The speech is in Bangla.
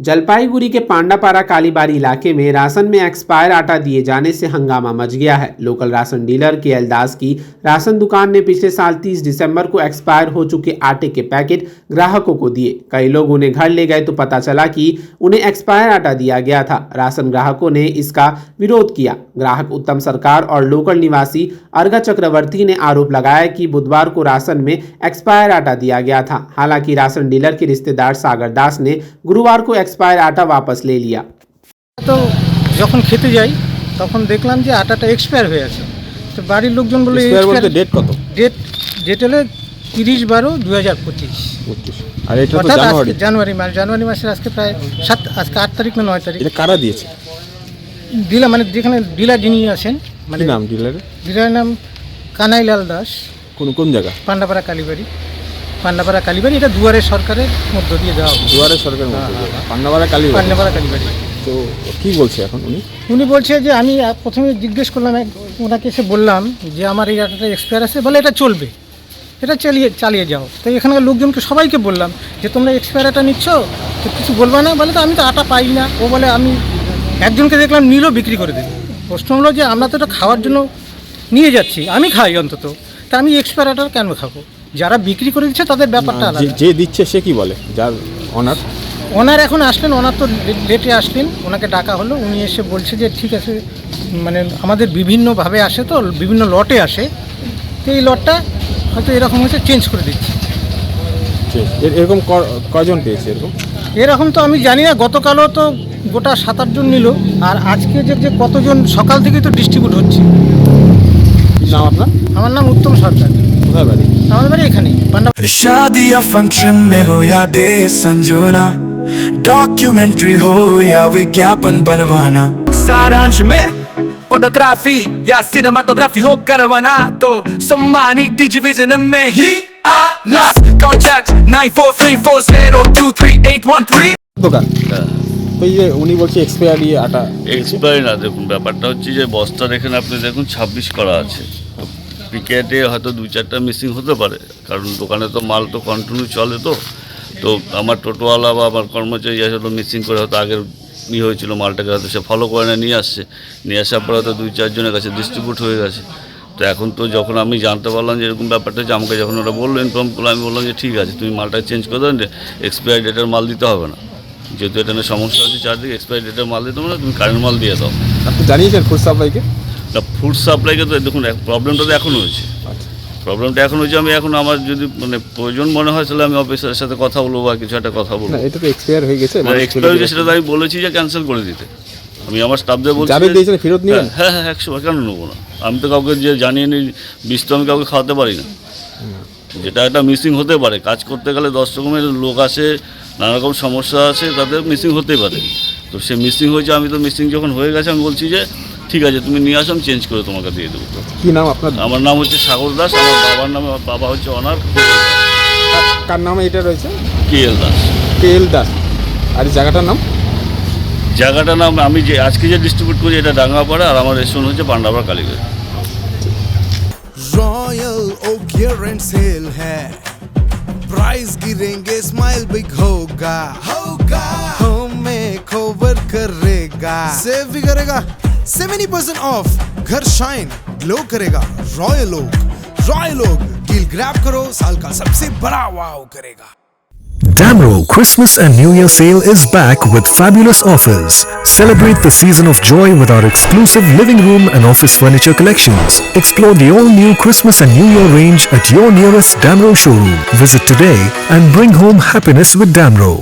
जलपाईगुड़ी के पांडापारा कालीबाड़ी इलाके में राशन में एक्सपायर आटा दिए जाने से हंगामा मच गया है। लोकल राशन डीलर के दास की राशन दुकान ने पिछले साल 30 दिसंबर को एक्सपायर हो चुके आटे के पैकेट ग्राहकों को दिए। कई लोग उन्हें घर ले गए तो पता चला कि उन्हें एक्सपायर आटा दिया गया था। राशन ग्राहकों ने इसका विरोध किया। ग्राहक उत्तम सरकार और लोकल निवासी अर्घा चक्रवर्ती ने आरोप लगाया कि बुधवार को राशन में एक्सपायर आटा दिया गया था। हालांकि राशन डीलर के रिश्तेदार सागर दास ने गुरुवार को एक्सपायर आटा वापस ले लिया। তো যখন খেতে যাই তখন দেখলাম যে আটাটা এক্সপায়ার হয়ে আছে। তো বাড়ির লোকজন বলে এক্সপায়ার বলতে ডেট কত? ডেট হলো 30/12/2025। আর এটা তো জানুয়ারি মাসের আজকে প্রায় 8 তারিখ না 9 তারিখ। এটা কারা দিয়েছে? ডিলার মানে যেখানে ডিলার যিনি আছেন মানে কি নাম ডিলারের? ডিলারের নাম কানাইলাল দাস। কোন জায়গা? পান্ডাপাড়া কালীবাড়ি। এটা দুয়ারে সরকারের মধ্য দিয়ে দেওয়া হবে। দুয়ারে সরকারের মধ্য দিয়ে পান্ডাপাড়া কালীবাড়ি। তো কি বলছে এখন উনি বলছে যে আমি প্রথমে জিজ্ঞেস করলাম ওনাকে, এসে বললাম যে আমার এই আটাটা এক্সপায়ার আছে, বলে এটা চলবে, এটা চালিয়ে যাও। তাই এখানকার লোকজনকে সবাইকে বললাম যে তোমরা এক্সপায়ার আটা নিচ্ছ তো কিছু বলবা না, বলে তো আমি তো আটা পাই না। ও বলে আমি একজনকে দেখলাম নিল, বিক্রি করে দিল। প্রশ্ন হলো যে আমরা তো এটা খাওয়ার জন্য নিয়ে যাচ্ছি, আমি খাই অন্তত, তা আমি এক্সপায়ার আটা কেন খাবো? যারা বিক্রি করে দিচ্ছে তাদের ব্যাপারটা আলাদা। যে দিচ্ছে সে কি বলে? যার ওনার এখন আসলেন, ওনার তো লেটে আসলেন, ওনাকে ডাকা হলো। উনি এসে বলছে যে ঠিক আছে, মানে আমাদের বিভিন্নভাবে আসে, তো বিভিন্ন লটে আসে, তো এই লটটা হয়তো এরকম হচ্ছে, চেঞ্জ করে দিচ্ছি। এরকম কয়জন পেয়েছে? এরকম তো আমি জানি না। গতকালও তো গোটা 7-8 জন নিল, আর আজকে যে কতজন সকাল থেকেই তো ডিস্ট্রিবিউট হচ্ছে। নাম আপনার? আমার নাম উত্তম সরকার। কোথায় বাড়ি? আমার বাড়ি এখানেই পান্ডাপাড়া। शादी या फंक्शन में हो या डे संजोना, डॉक्यूमेंट्री हो या विज्ञापन बनवाना, सारांश में फोटोग्राफी या सिनेमाटोग्राफी हो करवाना तो सम्मानित डिजिविजन में ही आना। कॉन्टैक्ट 9434023813। দোকান তো এই যে উনি বলছে এক্সপায়ারি আটা। এক্সপায়ারি না, দেখুন ব্যাপারটা হচ্ছে যে বস্তা দেখেন আপনি, দেখুন 26 করা আছে। পিকেটে হয়তো 2-4টা মিসিং হতে পারে, কারণ দোকানে তো মাল তো কন্টিনিউ চলে। তো আমার টোটোওয়ালা বা আমার কর্মচারী হয়তো মিসিং করে, হয়তো আগের হয়েছিল মালটাকে হয়তো সে ফলো করে না, নিয়ে আসার পরে হয়তো 2-4 জনের কাছে ডিস্ট্রিবিউট হয়ে গেছে। তো এখন তো যখন আমি জানতে পারলাম যে এরকম ব্যাপারটা হচ্ছে, আমাকে যখন ওরা বললো, ইনফর্ম করলো, আমি বললাম যে ঠিক আছে, তুমি মালটা চেঞ্জ করে দেন, এক্সপায়ারি ডেটের মাল দিতে হবে না, যেহেতু এটা সমস্যা হচ্ছে চারদিকে, এক্সপায়ারি ডেটের মাল দিতে হবে না, তুমি কারেন্ট মাল দিয়ে দাও। আপনি জানিয়েছেন ফুড সাপ্লাইকে? না, ফুড সাপ্লাইকে তো দেখুন প্রবলেমটা তো এখন হয়েছে। আমি এখন আমার যদি মানে প্রয়োজন মনে হয় তাহলে আমি অফিসারের সাথে কথা বলবো বা কিছু একটা কথা বলবো। এটা তো এক্সপায়ার হয়ে গেছে। এক্সপায়ার হয়ে সেটা তো আমি বলেছি যে ক্যান্সেল করে দিতে। আমি আমার স্টাফদের বলছি যাবে দিয়েছেন ফেরত নিবেন? হ্যাঁ 100 কেন নেবো না? আমি তো কাউকে যে জানিয়ে নিই, বিষ তো আমি কাউকে খাওয়াতে পারি না। যেটা একটা মিসিং হতে পারে, কাজ করতে গেলে 10 রকমের লোক আসে, নানা রকম সমস্যা আছে, তাদের মিসিং হতেই পারে। তো সে মিসিং হয়েছে, আমি তো মিসিং যখন হয়ে গেছে আমি বলছি যে ঠিক আছে তুমি নিয়ে আসো, আমি চেঞ্জ করে তোমাকে দিয়ে দেবো। কি নাম আপনার? আমার নাম হচ্ছে সাগর দাস। আমার বাবার নামে, আমার বাবা হচ্ছে অনার। কার নামে এটা রয়েছে? KL দাস। আর জায়গাটার নাম? আমি যে আজকে যে ডিস্ট্রিবিউট করি এটা ডাঙ্গাপাড়া, আর আমার রেস্টুরেন্ট হচ্ছে পান্ডাপাড়া কালীবাড়ি। रॉयल ओक ईयर सेल है, प्राइस गिरेंगे, स्माइल बिग होगा, हमें कवर करेगा, सेव भी करेगा, 70% ऑफ, घर शाइन ग्लो करेगा। रॉयल ओक डील ग्रैब करो, साल का सबसे बड़ा वाव करेगा। Damro Christmas and New Year sale is back with fabulous offers. Celebrate the season of joy with our exclusive living room and office furniture collections. Explore the all-new Christmas and New Year range at your nearest Damro showroom. Visit today and bring home happiness with Damro.